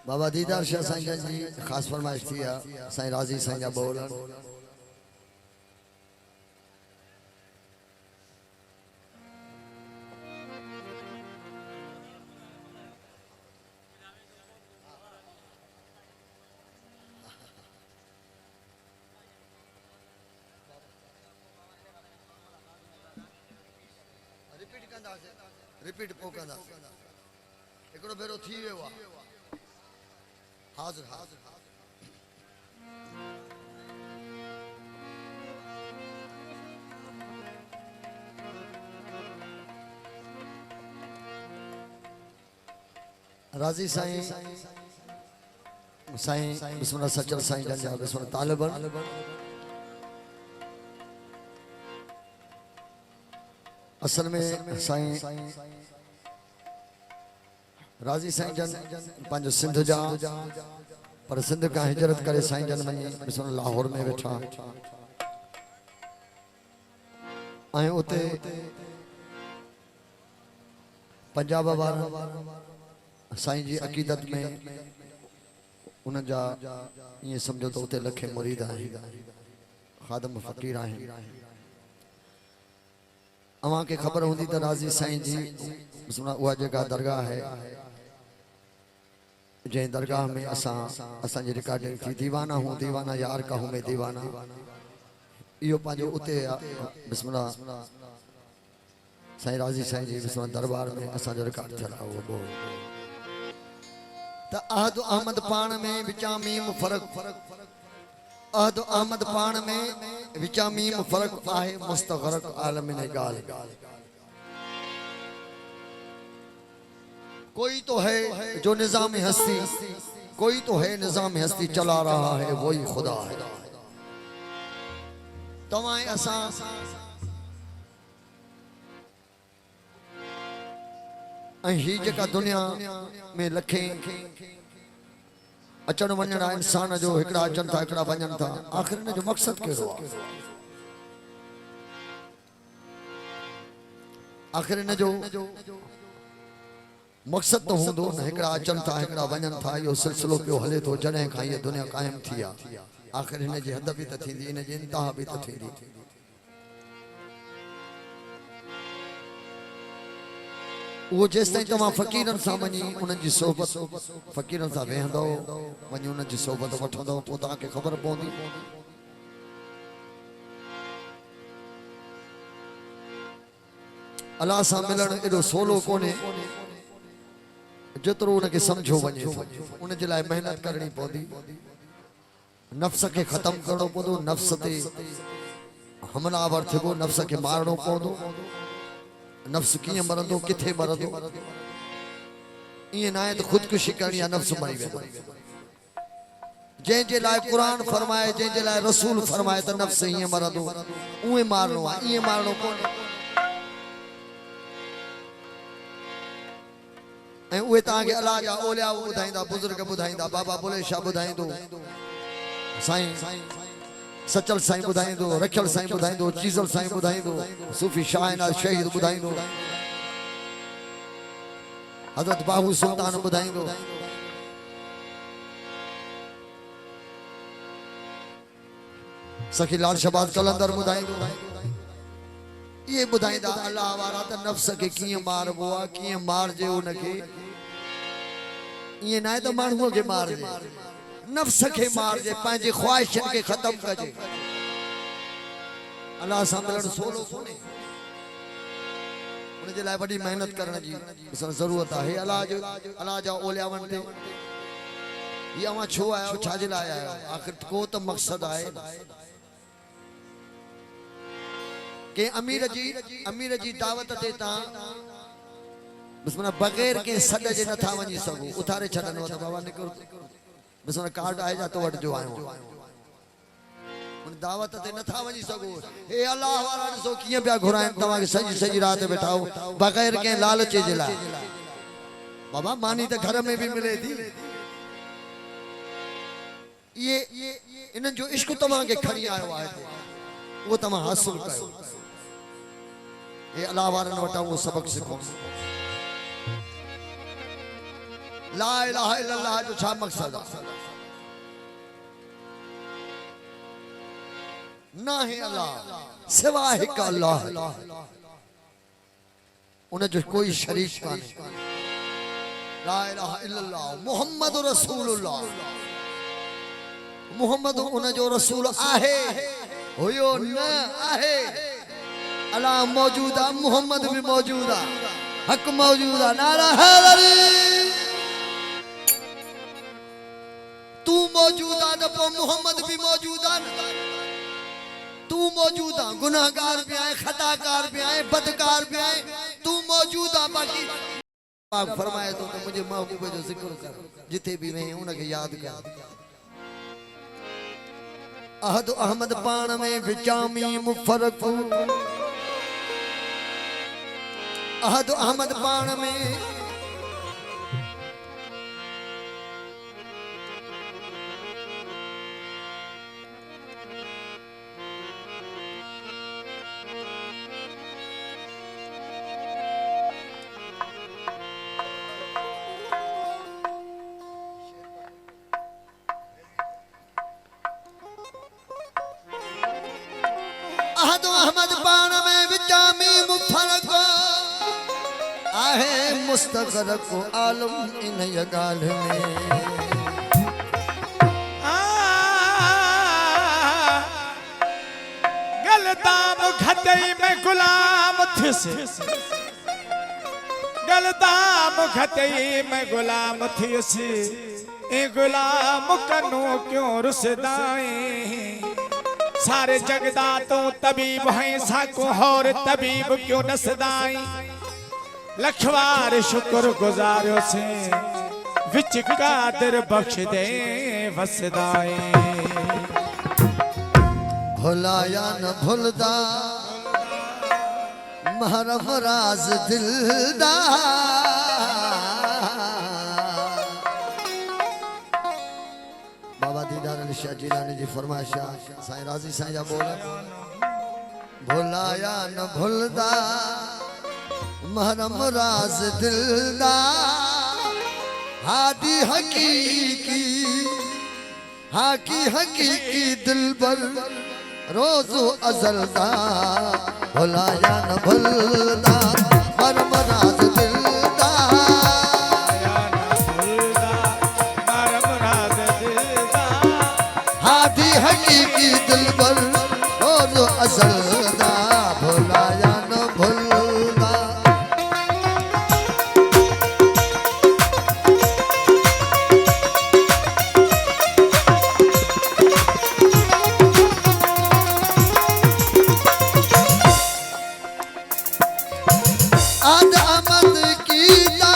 बाबा दीदार शाह साईं जी खास फरमाइश थी है साईं राजी साईं जा बोल रिपीट पो कंदा एकड़ो भेरो थी वियो आहे हाज़िर हाज़िर राजी साईं साईं बिस्मिल्लाह सचल साईं जा बिस्मिल्लाह तालिबन असल में साईं राजी साईं जन पंहिंजो सिंध जा पर सिंध का हिजरत करे साईं जन वञी बिस्मिल्लाह लाहौर में वेठा ऐं उते पंजाब वारा साईं जी अकीदत में उन जा ये समझो तो उते लखे मुरीद आहिनि खादम फकीर आहिनि अवां के खबर होंदी तो राजी साईं जी उहा जगह दरगाह है जै दरगाह में असा जी रिकॉर्डिंग थी दीवाना हूँ दीवाना यार का हूँ मैं दीवाना यो पांजो उते बिस्मिल्लाह साईं राजी साईं जी बिस्मिल्लाह दरबार में असा जो रिकॉर्ड चला वो बोल त अहद अहमद पान में विचा मीम फर्क अहद अहमद पान में विचा मीम फर्क आहे मुस्तगरक आलम ने गाल कोई तो है जो निजाम हस्ती कोई तो है निजाम हस्ती चला रहा है वही खुदा है तवाए असा ही जका दुनिया में लखे अचन वञण इंसान जो हिकड़ा अचन था हिकड़ा वञन था आखिर इन जो मकसद कहिड़ो आखिर इन जो मकसद तो हूंदो न हिकड़ा अचन था हिकड़ा वञन था यो सिलसिलो पियो हले तो जने का ये दुनिया कायम थी आखिर इन जी हद भी त थींदी इन जी इंतहा भी त थींदी वो जेस ताईं तव्हां फ़कीरनि सां वञी उन्हनि जी सोबत फ़कीरनि सां वेहंदो वञी उन्हनि जी सोबत वठंदो पोइ तव्हांखे ख़बर पवंदी अल्लाह सां मिलणु एॾो सवलो कोन्हे जेतिरो उनखे सम्झो वञे थो उन जे लाइ महिनत करणी पवंदी नफ़्स खे ख़तमु करणो पवंदो नफ़्स ते हमलावर थिबो नफ़्स खे मारणो पवंदो नफ्स किए मरंदो किथे मरंदो ये ना है तो खुदकुशी करनी है नफ्स मरी वेंदो जे जे लाए कुरान फरमाए जे जे लाए रसूल फरमाए तो नफ्स ये मरंदो उए मारनो है ये मारनो कोन ए उए ता के अल्लाह जा ओलिया बुधाइंदा बुजुर्ग बुधाइंदा बाबा बुले शाह बुधाइंदो साईं सचल साईं बुधाइंदो रखियल साईं बुधाइंदो चीज़ल साईं बुधाइंदो सूफी शाहनाज शहीद बुधाइंदो हजरत बाहू सुल्तान बुधाइंदो सखी लाल शबाद कलंदर बुधाइंदो ये बुधाइंदा अल्लाह वारा त नफ्स के कीअं मारबो आ कीअं मारजे उनखे ये ना है तो माण्हूअ खे मारजे नफ्स के मार जे पांजे ख्वाहिशन के खत्म कजे अल्लाह सां मिलण सोलो कोने उन जे लाइ वडी मेहनत करण जी जरूरत है अल्लाह जा ओलियावन ते ये अवा छो आयो छा जे लाइ आयो आखिर को तो मकसद है के अमीर जी दावत ते ता बिस्मिल्लाह बगैर के सड जे नथा वञी सघो उतारे छडनो त बाबा निकल बिस्मिल्लाह कार्ड आए जा तो वट जो आयो उन दावत ते नथा वञी सघो हे अल्लाह वारा ॾिसो कीअं पिया घुराइनि तव्हांखे सॼी सॼी रात बैठाओ बगैर के लालच जे लाइ बाबा मानी तो घर में भी मिले थी ये इन्हनि जो इश्क तव्हांखे खणी आयो आहे वो तव्हां हासिल कयो हे अल्लाह वारनि वटां वो सबक सिखो ला इलाहा इल्लल्लाह जो छा मकसद ना है अल्लाह सिवा हिक अल्लाह उन्हें जो कोई शरीक काने ला इलाहा इल्लल्लाह मुहम्मद रसूलुल्लाह मुहम्मद उन्हें जो रसूल आहे होयो न आहे अल्लाह मौजूदा मुहम्मद भी मौजूदा हक मौजूदा नारा हैदरी तू मौजूदा तो मुहम्मद भी मौजूदा तू मौजूदा गुनाहगार भी आए खताकार भी आए बदकार भी आए तू मौजूदा बाकी पाक फरमाए तो मुझे महबूब जो जिक्र कर जिथे भी मैं उनके याद कर अहद अहमद पान में विचामी मुफरक अहद अहमद पान में अहमद पान में विचामी मुफरक आहे मुस्तगरक आलम इन यगाल में गलदाम खतई में गुलाम थिस गलदाम खतई में गुलाम थिस ए गुलाम कनो क्यों रुसदाए सारे जगदा तो तबीब हैं साको और तबीब क्यों नसदाई लखवार शुक्र गुजारो से विच कादर बख्श दे वसदाई भुलाया न भुलदा महरम राज दिलदा बाबा दीदार अली शाह जिलानी जी फरमाइशा साईं राजी साईं जा बोला भुलाया न भुलदा महरम राज दिलदा हादी हकीकी हाकी हकीकी दिलबर रोज़ो अज़लदा भुलाया न भुलदा महरम राज दिलदा हकीकी दिलबर और असलदा भुलाया न भुलदा आद आमद कीदा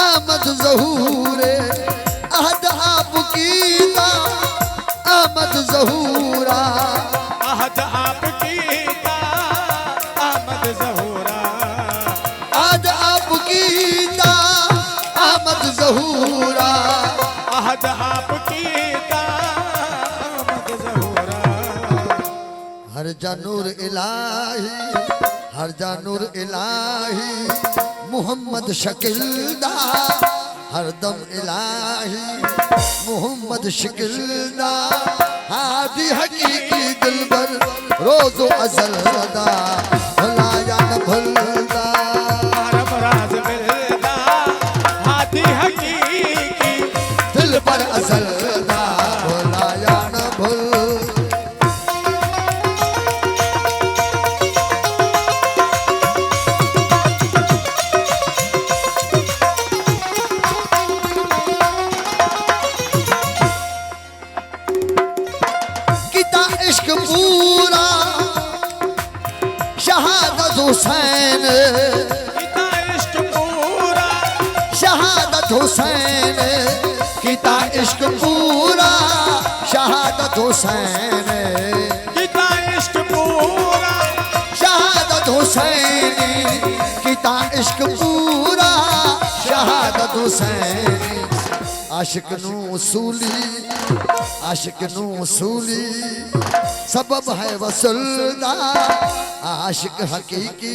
आमद ज़हूरे आद आप कीदा आमद ज़हूरा आहद आपकी आमद ज़हूरा आद आपकी आमद ज़हूरा आहद आपकी आमद ज़हूरा हर जानूर इलाही हर जानूर इलाही मुहम्मद शकीलदा हर दम इलाही मुहम्मद शकीलदा हादी हकीकी दिलबर रोज़ो अज़लदा भुलाया न भुलदा महरम राज मिलदा हादी हकीकी दिलबर अज़लदा भुलाया न भुल इश्क पूरा शहादत हुसैन किता इश्क पूरा शहादत हुसैन किता इश्क पूरा शहादत हुसैन किता इश्क पूरा शहादत हुसैन किता इश्क पूरा शहादत हुसैन आशिक नू उसूली सबब है वसुलदा आशिक हकीकी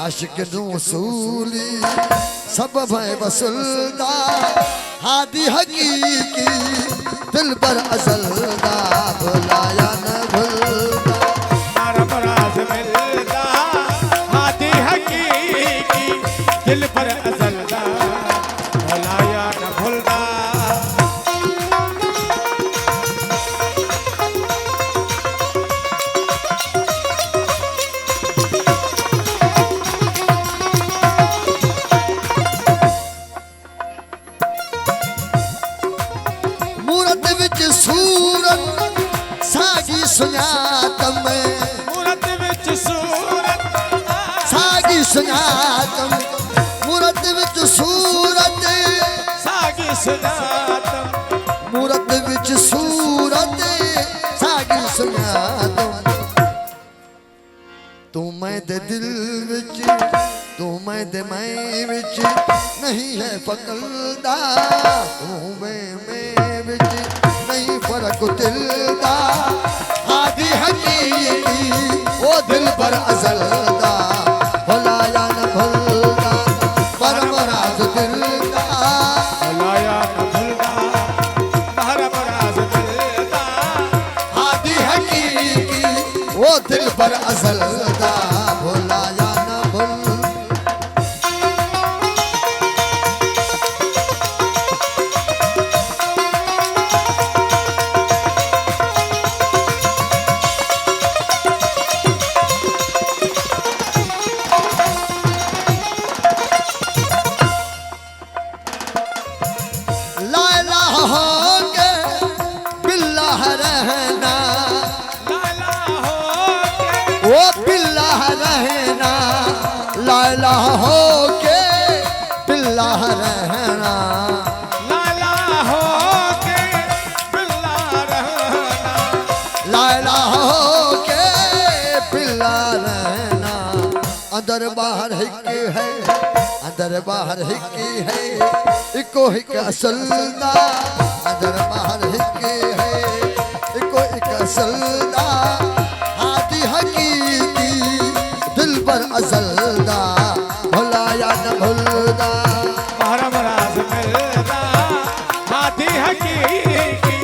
आशिक नू उसूली सबब है वसुलदा हादी हकीकी दिल पर अजलदा भुलाया न भूलदा नरम राज मिलदा हाथी हकीकी दिल पर अजलदा भुलाया न भूलदा मूरत विच सूरत सागी सुञातम मूरत विच सूरत सागी सुञातम मूरत विच सूरत सागी सुञातम मूरत विच सूरत सागी सुञातम तू मैं दे दिल विच तू मैं दे मैं विच नहीं है फकलदा तू मैं विच नहीं फर्क दिलदा हादी हकीकी ओ दिल पर अजलदा भुलाया न भूलदा परम राज दिलदा भुलाया न भूलदा नरम राज मिलदा हादी हकीकी ओ दिल पर अजलदा भुलाया न भूल ला इलाहा होके बिल्लाह रहना लाला हो के ओ बिल्लाह रहना ला इलाहा होके बिल्लाह रहना लाला हो के बिल्ला रहना ला इलाहा होके बिल्लाह रहना अंदर बाहर हिक है अंदर बाहर हिक है इको हिक असलदा अंदर बाहर हिक है इको हिक असलदा हादी हकीकी दिल पर अजलदा भुलाया न भूलदा नरम राज मिलदा हाथी हकीकी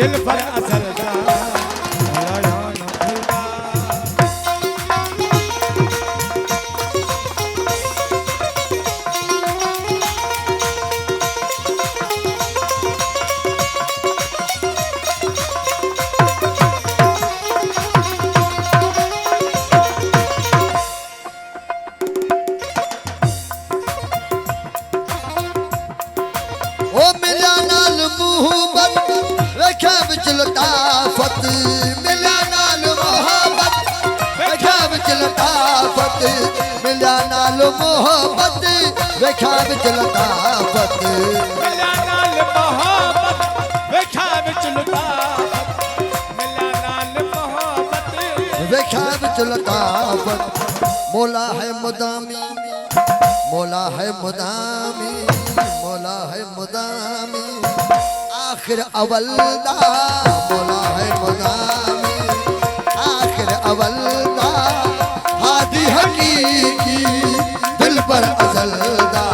दिल पर अजलदा भुलाया न भूलदा ओ मिला नाल मुहब्बत रखा विच लताफत मिला नाल मोहब्बत रखा विच लताफत मिला नाल मोहब्बत रखा विच लताफत मिला नाल मोहब्बत वेखा विच लताफत मिला नाल मोहब्बत रखा विच लताफत मौला है मुदामी मौला है मुदामी मौला है मुदामी आखिर अवलदा मौला है मुदामी आखिर अवलदा हादी हकीकी दिल पर अजलदा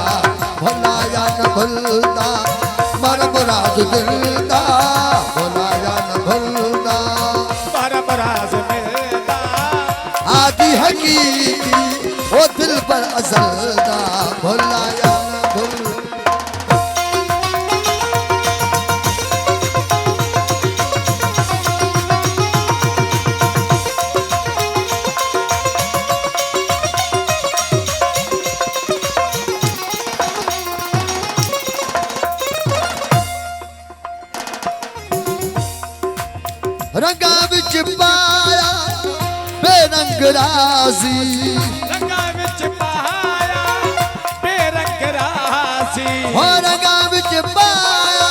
भुलाया न भूलदा मर मुराद दिलदा भुलाया न भूलदा परम राज मिलदा हादी हकीकी ओ दिल पर अजलदा भुलाया न भूलदा रंगा विच पाया बेरंग राजी रंगा विच पाया बेरंग रासी हो रंगा विच पाया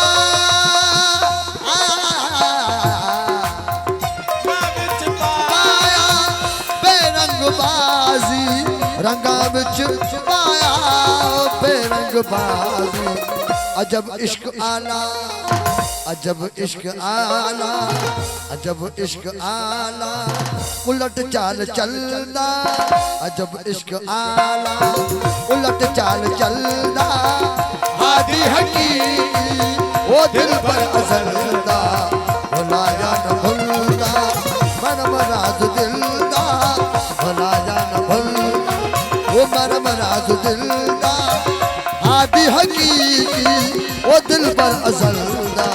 रंगा विच पाया बेरंग बाजी रंगा विच पाया बेरंग बाजी अजब इश्क आला अजब इश्क आला अजब इश्क आला उलट चाल चलदा अजब इश्क आला उलट चाल चलदा हादी हकीकी वो दिल पर असरदा भुलाया न भूलदा मन मराज दिलदा भुलाया न भूलदा वो मन मराज दिलदा हादी हकीकी वो दिल पर असरदा